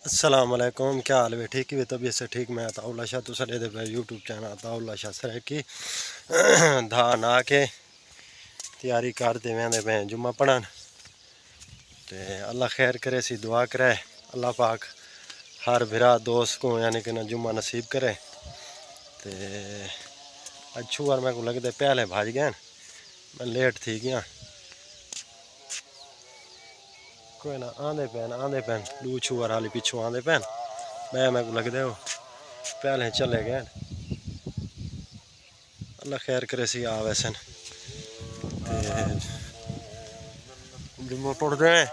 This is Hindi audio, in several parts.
अस्सलाम वालेकुम, क्या हाल है? ठीक है, तबीयत से ठीक। मैं अताउल्ला शाह तुसा दे YouTube channel Ataullah Shah sir की धा ना के तैयारी करते वेंदे पे जुम्मा पढ़न ते अल्लाह खैर करे, सी दुआ करे अल्लाह पाक हर भरा दोस्त को यानी कि ना जुम्मा नसीब करे। ते अच्छू बार मैं को लगते पहले भाज गए, मैं लेट थी गया। कोई ना आंदे पैन दू छुआर हाली पिछू आंदे पैन, मैं को लगते हो पहले चले गए। अल्लाह खैर करे सी आ वैसन जुम्मा पढ़ते हैं।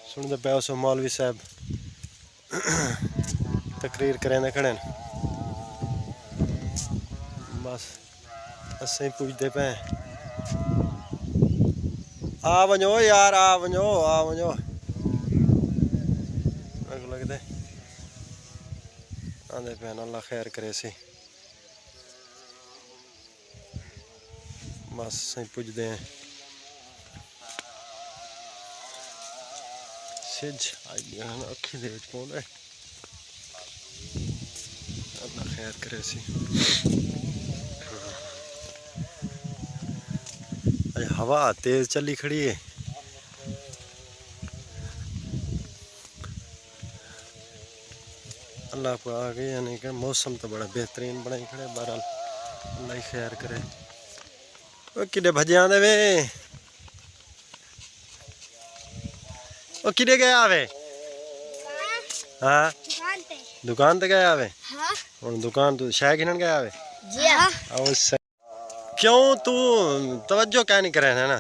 सुनते पे उस मौलवी साहब तकरीर करें खड़े बस असें पुजदे पे। आ वञो यार, आ वञो लगदे आंदे पैन। अल्लाह खैर करे सी बस असें पुजदे हैं। सिज अखी दे विच पौंदा। अल्लाह खैर करे सी। हवा तेज चली खड़ी है। अल्लाह पाक यानी कि मौसम तो बड़ा बेहतरीन बनाई खड़े। बहरहाल अल्लाह खैर करे। किडे भजे आंदे वे, ओ किडे गया वे? हाँ दुकान ते गया वे। और दुकान तू शाय गिनन गया वे? जी हां। क्यों तू तवज्जो क्या नहीं करे ना?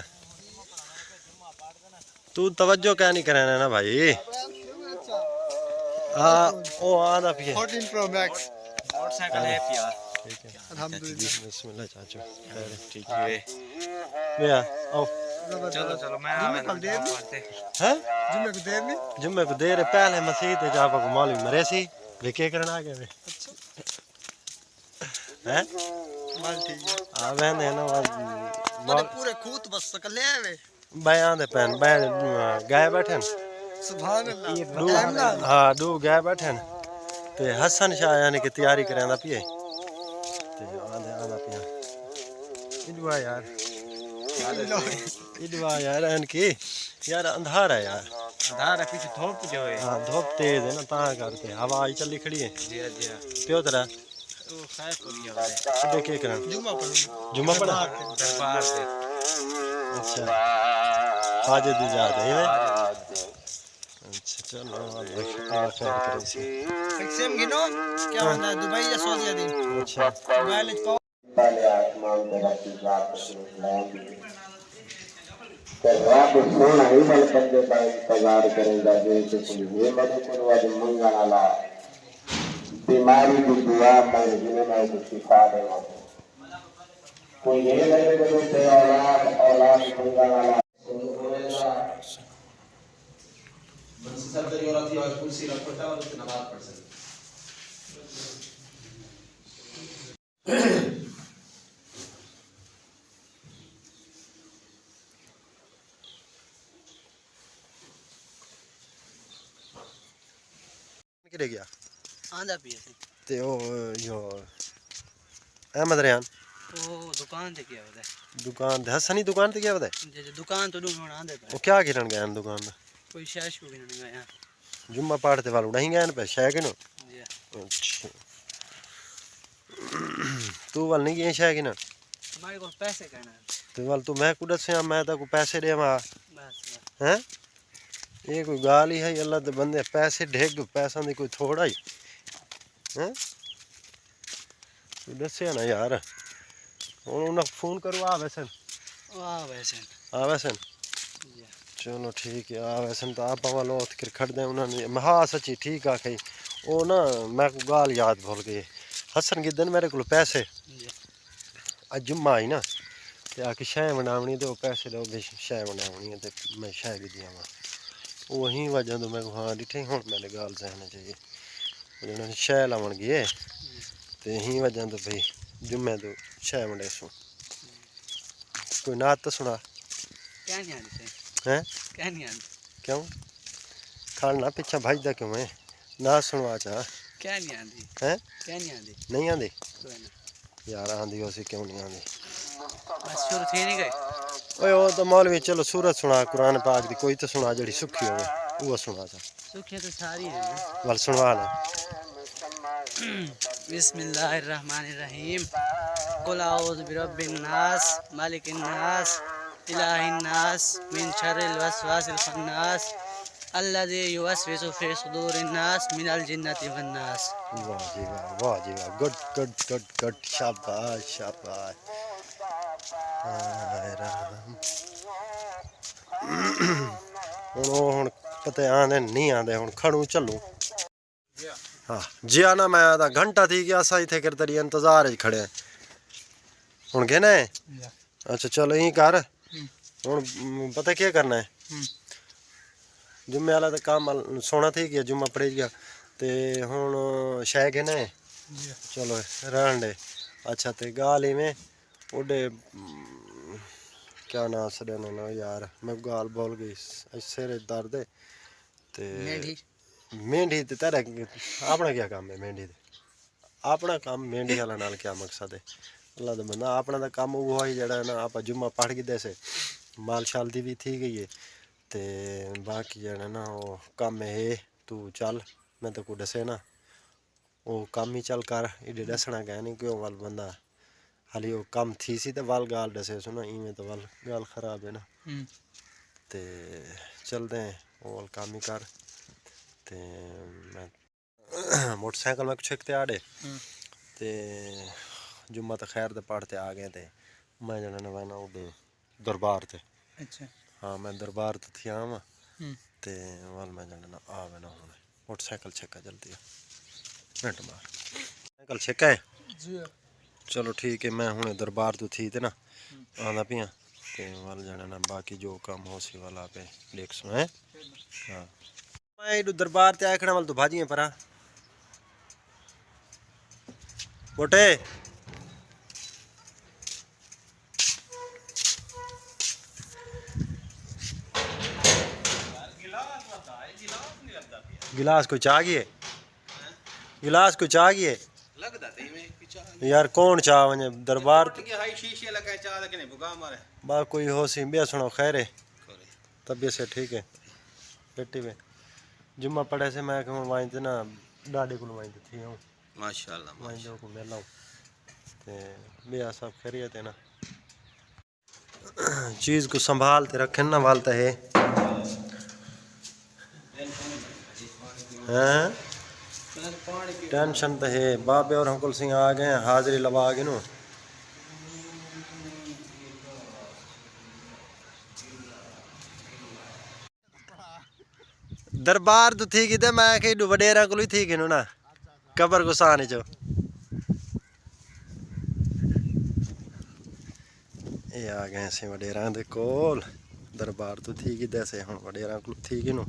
तू तवज्जो क्या नहीं करे ना भाई? हाँ ओ आना पिए 14 Pro Max मोटरसाइकिल है पिया। ठीक है अल्हम्दुलिल्लाह। बिस्मिल्लाह चाचू। ठीक है भैया आओ। चलो चलो मैं आवे ना करते हैं जुम्मे को देर नहीं। जुम्मे को देर पहले मसीह ते जा को मौलवी मरे सी वे के करना आ गए वे। हैं माल ठीक है। आ वेंदे ना बड़े पूरे खूत बस सकले आवे बयां दे पैन बयां गाय बैठन। सुभान अल्लाह। हाँ दू गाय बैठन ते हसन शाह यानी कि तैयारी करेंदा पिए ते आंदा पिया इदवा यार इदवा यार इनकी यार अंधार है यार। आधार पीछे धूप जो है। हाँ धूप तेज है ना ता करते हवा आई चली खड़ी है। जी जी पियो तेरा ओ खैर को दिया है किडे के करन जुम्मा पढ़ा दरबार से। अच्छा हाजे दी जात है। अच्छा चलो अल्लाह खैर करे सी। सेम गिनो क्या होता है दुबई या सऊदी दिन। अच्छा मोबाइल पाओ पहले आसमान पे रखी जात लाएंगे तो रब सोना ही बल बंदे का इंतजार करेगा। जैसे कोई ये बड़े को आज मंगल वाला बीमारी की दुआ कर जिन्हें मैं को शिफा देगा। कोई ये बड़े को से औलाद मंगल वाला मनसी सब तरी औरत या कुर्सी रखो था और नमाज पढ़ सकते। किडे गया आंदा पिए सी ते ओ यो अहमद रेहान ओ दुकान ते क्या होता है। दुकान ते हसनी दुकान ते क्या होता है? जे दुकान तो दूं आंदे पे वो क्या गिरन गए दुकान में? कोई शैश को गिनने गया जुम्मा पढ़ते वाल उड़ाई गए पे शय गिनो। जी अच्छा तू वाल नहीं गए शय गिनो हमारे को पैसे कहना है तू वाल तू मैं कुछ से मैं तो को पैसे देवा बस हैं? ये कोई गाल ही है अल्लाह दे बंदे पैसे ढेग पैसा दी कोई थोड़ा ही हैं? तू दसिया ना यार हुन उन्हें फोन करो आ वैसन आ वैसन चलो ठीक है आ वैसन तो आप वालो फिर खड़ दे उन्होंने हाँ सच्ची ठीक आ खई ओ ना मैं को गाल याद भूल गई। हसन के दिन मेरे को पैसे आज जुम्मा आई ना ते आके शय बनावनी तो पैसे दो शय बनावनी है तो मैं शय की दिया वही वजह तो मैं हाँ डिठे हूँ मेरे गाल सहना चाहिए उन्होंने शय लावन गए तो यही वजह तो भाई जुम्मे तो शय मंडे सू कोई नात तो सुना क्या नहीं आती हैं क्या नहीं आती क्यों खाना पीछा भजदा क्यों है ना सुनवा चा क्या नहीं आती है क्या नहीं आती नहीं आंदी कोई ना यार आंदी हो सी क्यों नहीं आंदी बस शुरू थी नहीं गई ओए ओ तो मौलवी चलो सूरत सुना कुरान पाक दी कोई तो सुना जड़ी सुखी होवे वो सुना चा सुखिया तो सारी है ना वल सुनवा ले बिस्मिल्लाहिर्रहमानिर्रहीम कुल औज़ु बिरब्बिन नास मालिकिन नास इलाहिन नास मिन शर्रिल वसवासिल खन्नास अल्लज़ी युवस्विसु फी सुदूरिन नास मिनल जिन्नति वन नास। वाह जी वाह गुड गुड गुड गुड शाबाश शाबाश हाय राम ਹੁਣ ਪਤਾ ਆਂਦੇ ਨਹੀਂ ਆਂਦੇ ਹੁਣ ਖੜੂ ਚੱਲੂ हाँ जी आना मैं आधा घंटा थी गया असा इतने कर तेरी इंतजार खड़े हूँ गए ना अच्छा चलो यहीं कर हूँ पता क्या करना है जुम्मे वाला तो काम सोना थी गया जुम्मा पड़ी गया तो हूँ शह गए ना चलो रहन दे अच्छा तो गाल ही में उड़े क्या नाम से ना यार मैं गाल बोल गई सिर दर्द है ते मेंढी ते तेरा अपना क्या काम है मेंढी दे अपना काम मेंढी वाला नाल क्या मकसद है अल्लाह दा बंदा अपना दा काम वो ही जड़ा ना आप जुम्मा पढ़ के दे से माल शाल दी भी थी गई है ते बाकी जड़ा ना वो काम है तू चल मैं तो को दसे ना वो काम ही चल कर इडे दसना गया नहीं क्यों वाल बंदा हाली वो काम थी सी ते वाल गाल दसे सुनो इवें तो वाल गाल खराब है ना ते चलते हैं वो वाल काम ही कर ते मैं मोटरसाइकिल में कुछ इख्तियार है ते जुम्मा तो खैर दे पढ़ते आ गए थे मैं जाना नवाना उड़े दरबार ते अच्छा हाँ मैं दरबार तो थी आवा ते वाल मैं जाना ना आ ना हूँ मोटरसाइकिल छक्का जल्दी मिनट मार साइकिल छक्का है चलो ठीक है मैं हूँ दरबार तो थी ते ना आंदा पिया ते वाल जाना ना बाकी जो काम हो सी वाला पे देख सो है हाँ मैं इधर दरबार ते आखना वाल तो भाजी है परा बोटे गिलास कोई चाह गई है गिलास कोई चाह गई है लगदा ते में पिछा यार कौन चाह वने दरबार के हाई शीशे लगा चाह लगे ने भुगा मारे बा कोई हो सी बे सुनो खैर है तबीयत से ठीक है बेटी में जुम्मा पड़े से मैं कहूँ वाइन ना डाडी को वाइन थी हूँ माशाल्लाह वाइन को मिला ते बिया सब खैरियत है ना चीज़ को संभालते रखें ना वालता है हैं टेंशन तो है बाबे और अंकुल सिंह आ गए हैं हाजिरी लवा गए नो दरबार तो थी कि मैं कि वडेरा को थी कि ना कबर को साने चो ये आ गए से वडेरा दे कोल दरबार तो थी कि से हुन वडेरा को थी कि नो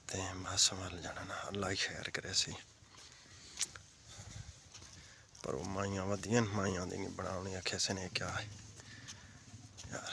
ते बस संभाल जाना ना अल्लाह ही खैर करे सी पर वो माइयां वधियन माइयां दी नहीं बनावनी आखे से ने क्या है यार